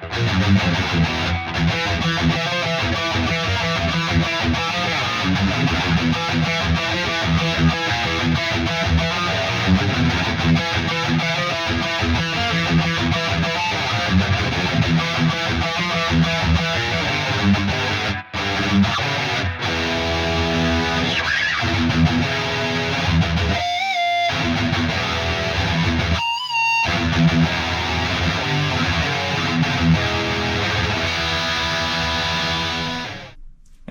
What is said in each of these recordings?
Hey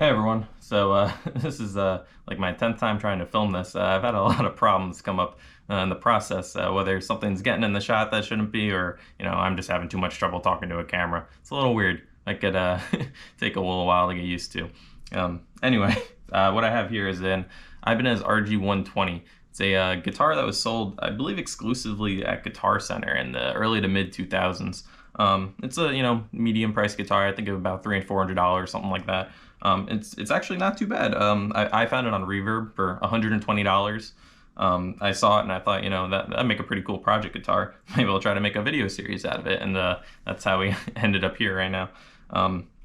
everyone, so this is like my 10th time trying to film this. I've had a lot of problems come up in the process, whether something's getting in the shot that shouldn't be, or I'm just having too much trouble talking to a camera. It's a little weird. It could take a little while to get used to. Anyway, what I have here is an Ibanez RG120. It's a guitar that was sold, I believe, exclusively at Guitar Center in the early to mid 2000s. It's a medium price guitar. I think of about $300 and $400, something like that. It's actually not too bad. I found it on Reverb for $120. I saw it and I thought, that'd make a pretty cool project guitar. Maybe I'll try to make a video series out of it, and that's how we ended up here right now.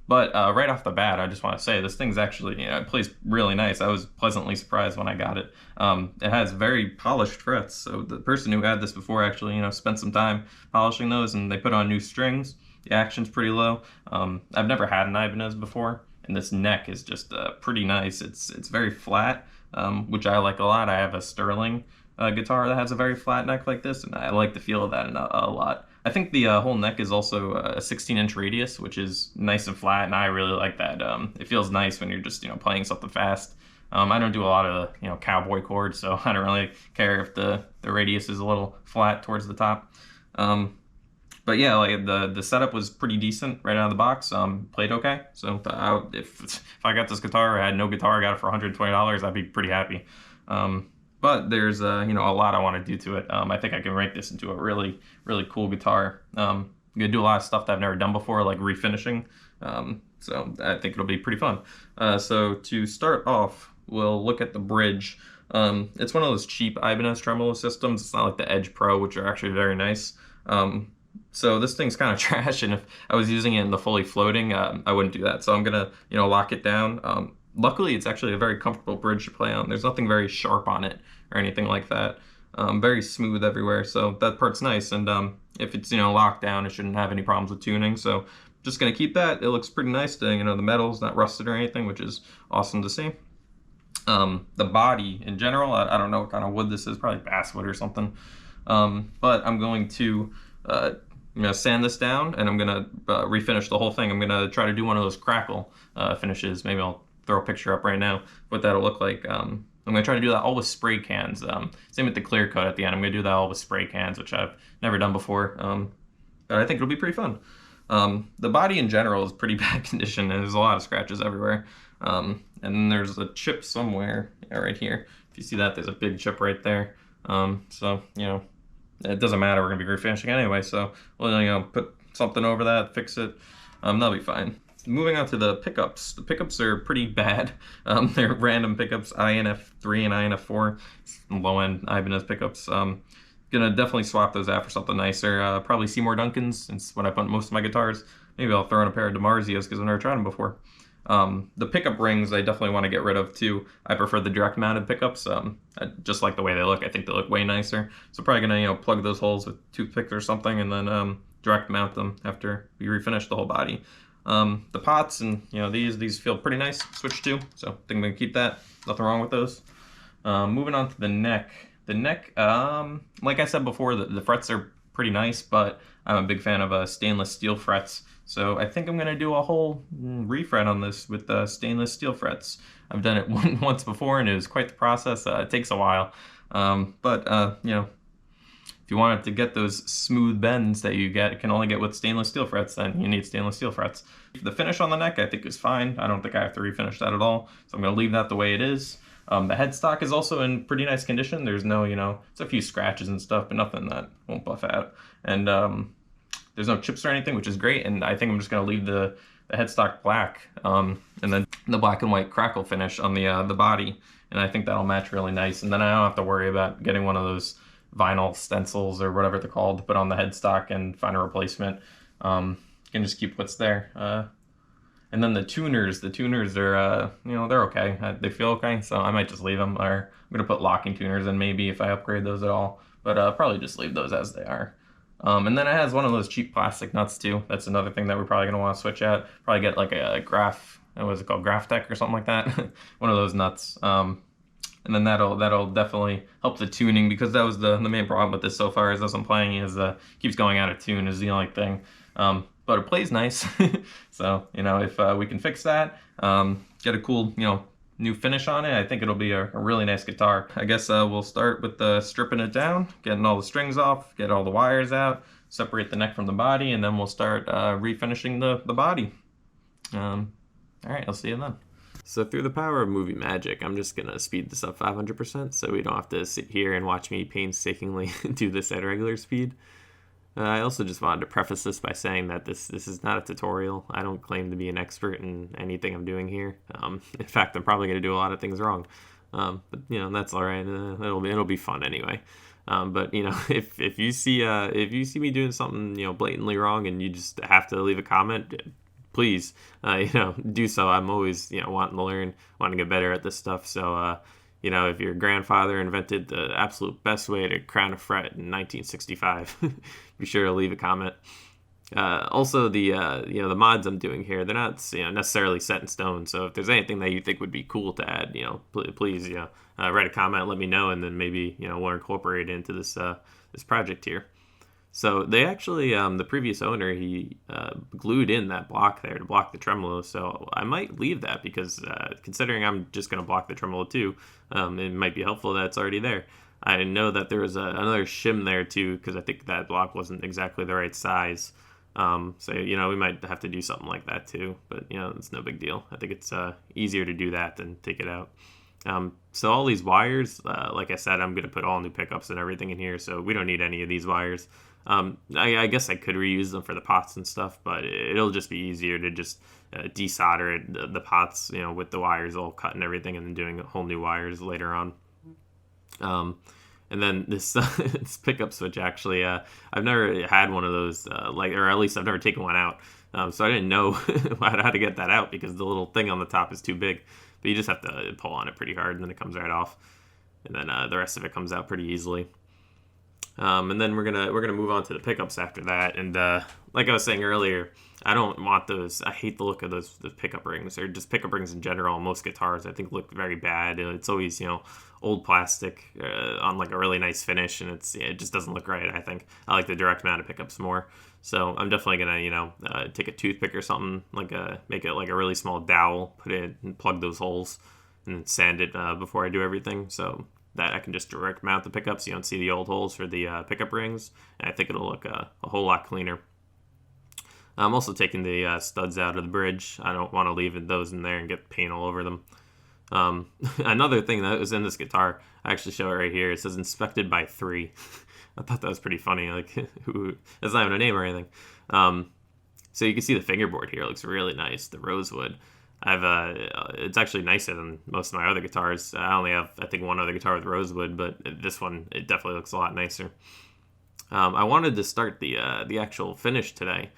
But right off the bat, I just want to say this thing's actually, it plays really nice. I was pleasantly surprised when I got it. It has very polished frets, so the person who had this before actually, spent some time polishing those, and they put on new strings. The action's pretty low. I've never had an Ibanez before, and this neck is just pretty nice. It's very flat, which I like a lot. I have a Sterling guitar that has a very flat neck like this, and I like the feel of that a lot. I think the whole neck is also a 16-inch radius, which is nice and flat, and I really like that. It feels nice when you're just playing something fast. I don't do a lot of cowboy chords, so I don't really care if the radius is a little flat towards the top. But yeah, like the setup was pretty decent right out of the box. Played okay. So if I got this guitar, I had no guitar, I got it for $120, I'd be pretty happy. But there's a lot I want to do to it. I think I can make this into a really, really cool guitar. I'm gonna do a lot of stuff that I've never done before, like refinishing. So I think it'll be pretty fun. So to start off, we'll look at the bridge. It's one of those cheap Ibanez tremolo systems. It's not like the Edge Pro, which are actually very nice. So this thing's kind of trash, and if I was using it in the fully floating, I wouldn't do that. So I'm gonna lock it down. Luckily, it's actually a very comfortable bridge to play on. There's nothing very sharp on it or anything like that. Very smooth everywhere, so that part's nice. And if it's locked down, it shouldn't have any problems with tuning. So just gonna keep that. It looks pretty nice. The metal's not rusted or anything, which is awesome to see. The body in general, I don't know what kind of wood this is, probably basswood or something. But I'm going to sand this down, and I'm gonna refinish the whole thing. I'm gonna try to do one of those crackle finishes. Maybe I'll throw a picture up right now what that'll look like. I'm gonna try to do that all with spray cans. Same with the clear coat at the end. I'm gonna do that all with spray cans, which I've never done before. But I think it'll be pretty fun. The body in general is pretty bad condition, and there's a lot of scratches everywhere. And then there's a chip somewhere right here. If you see that, there's a big chip right there. So it doesn't matter. We're gonna be refinishing anyway, so we'll put something over that, fix it. That'll be fine. Moving on to the pickups. The pickups are pretty bad. They're random pickups, INF3 and INF4, low-end Ibanez pickups. Gonna definitely swap those out for something nicer. Probably Seymour Duncan's. It's what I put most of my guitars. Maybe I'll throw in a pair of DiMarzios because I've never tried them before. The pickup rings I definitely want to get rid of too. I prefer the direct mounted pickups. I just like the way they look. I think they look way nicer. So probably gonna plug those holes with toothpicks or something, and then direct mount them after we refinish the whole body. The pots and these feel pretty nice. Switch to, so I think I'm gonna keep that. Nothing wrong with those. Moving on to the neck. The neck, like I said before, the frets are pretty nice, but I'm a big fan of stainless steel frets. So I think I'm gonna do a whole refret on this with stainless steel frets. I've done it once before, and it was quite the process. It takes a while, but if you wanted to get those smooth bends that you can only get with stainless steel frets, then you need stainless steel frets. The finish on the neck I think is fine. I don't think I have to refinish that at all, so I'm gonna leave that the way it is. The headstock is also in pretty nice condition. There's no, it's a few scratches and stuff, but nothing that won't buff out. And there's no chips or anything, which is great. And I think I'm just gonna leave the headstock black, and then the black and white crackle finish on the body. And I think that'll match really nice. And then I don't have to worry about getting one of those vinyl stencils or whatever they're called to put on the headstock and find a replacement. Gonna can just keep what's there. And then the tuners are, they're okay. They feel okay, so I might just leave them. Or I'm gonna put locking tuners in maybe if I upgrade those at all, but probably just leave those as they are. And then it has one of those cheap plastic nuts too. That's another thing that we're probably gonna want to switch out. Probably get like a what was it called, Graph Tech or something like that. One of those nuts. And then that'll definitely help the tuning, because that was the main problem with this so far as I'm playing is keeps going out of tune is the only thing. But it plays nice. So if we can fix that, get a cool new finish on it, I think it'll be a really nice guitar. I guess we'll start with stripping it down, getting all the strings off, get all the wires out, separate the neck from the body, and then we'll start refinishing the body. All right, I'll see you then. So through the power of movie magic, I'm just going to speed this up 500% so we don't have to sit here and watch me painstakingly do this at regular speed. I also just wanted to preface this by saying that this is not a tutorial. I don't claim to be an expert in anything I'm doing here. In fact, I'm probably going to do a lot of things wrong. But that's all right. It'll be fun anyway. But if you see me doing something blatantly wrong and you just have to leave a comment, please do so. I'm always wanting to learn, wanting to get better at this stuff. So if your grandfather invented the absolute best way to crown a fret in 1965, be sure to leave a comment. Also, the mods I'm doing here, they're not necessarily set in stone. So if there's anything that you think would be cool to add, please write a comment, let me know, and then maybe we'll incorporate it into this project here. So they actually, the previous owner, he glued in that block there to block the tremolo. So I might leave that because considering I'm just going to block the tremolo too, it might be helpful that it's already there. I know that there was another shim there too, because I think that block wasn't exactly the right size. So we might have to do something like that too. But it's no big deal. I think it's easier to do that than take it out. So all these wires, like I said, I'm going to put all new pickups and everything in here. So we don't need any of these wires. I guess I could reuse them for the pots and stuff, but it'll just be easier to just desolder the pots, with the wires all cut and everything, and then doing whole new wires later on. And then this this pickup switch, actually, I've never had one of those, or at least I've never taken one out. So I didn't know how to get that out because the little thing on the top is too big. But you just have to pull on it pretty hard, and then it comes right off. And then the rest of it comes out pretty easily. And then we're gonna move on to the pickups after that. And like I was saying earlier, I don't want those. I hate the look of those pickup rings, or just pickup rings in general. Most guitars, I think, look very bad. It's always old plastic on like a really nice finish, and it just doesn't look right. I think I like the direct mounted pickups more. So I'm definitely gonna take a toothpick or something, make it like a really small dowel, put it and plug those holes, and sand it before I do everything. So that I can just direct mount the pickups. You don't see the old holes for the pickup rings, and I think it'll look a whole lot cleaner. I'm also taking the studs out of the bridge. I don't want to leave those in there and get paint all over them. Another thing that was in this guitar, I actually show it right here. It says inspected by 3. I thought that was pretty funny. Like, that's not even a name or anything. So you can see the fingerboard here. It looks really nice. The rosewood. It's actually nicer than most of my other guitars. I only have, I think, one other guitar with rosewood, but this one, it definitely looks a lot nicer. I wanted to start the actual finish today,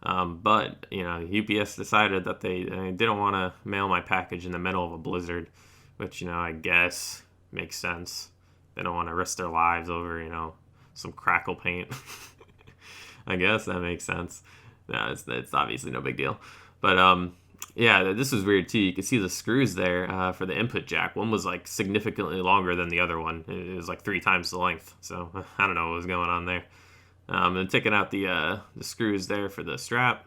but UPS decided that they didn't want to mail my package in the middle of a blizzard, which I guess makes sense. They don't want to risk their lives over some crackle paint. I guess that makes sense. No, it's obviously no big deal, but yeah, this was weird too. You can see the screws there for the input jack. One was like significantly longer than the other one. It was like 3 times the length. So I don't know what was going on there. And taking out the screws there for the strap.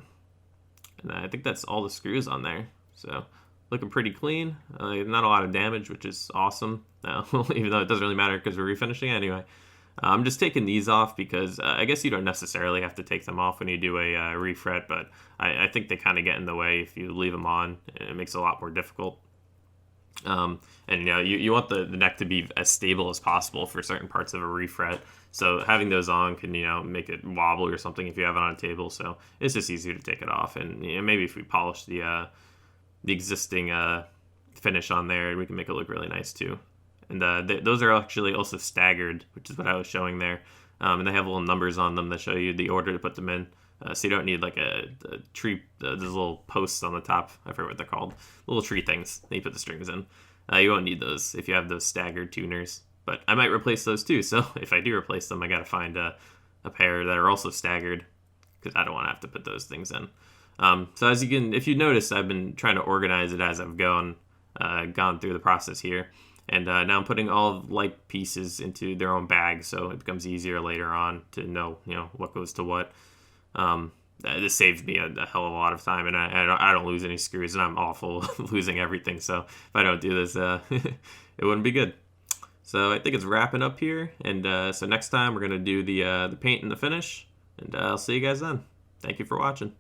And I think that's all the screws on there. So looking pretty clean. Not a lot of damage, which is awesome. Even though it doesn't really matter because we're refinishing it anyway. I'm just taking these off because I guess you don't necessarily have to take them off when you do a refret, but I think they kind of get in the way if you leave them on. It makes it a lot more difficult. And you want the neck to be as stable as possible for certain parts of a refret. So having those on can make it wobble or something if you have it on a table. So it's just easier to take it off. And maybe if we polish the existing finish on there, we can make it look really nice too. And those are actually also staggered, which is what I was showing there. And they have little numbers on them that show you the order to put them in. So you don't need like a tree, those little posts on the top, I forget what they're called, little tree things that you put the strings in. You won't need those if you have those staggered tuners, but I might replace those too. So if I do replace them, I got to find a pair that are also staggered, because I don't want to have to put those things in. So as you can, if you notice, I've been trying to organize it as I've gone through the process here. And now I'm putting all light pieces into their own bag, so it becomes easier later on to know, what goes to what. This saves me a hell of a lot of time, and I don't lose any screws, and I'm awful losing everything. So if I don't do this, it wouldn't be good. So I think it's wrapping up here, and so next time we're gonna do the paint and the finish, and I'll see you guys then. Thank you for watching.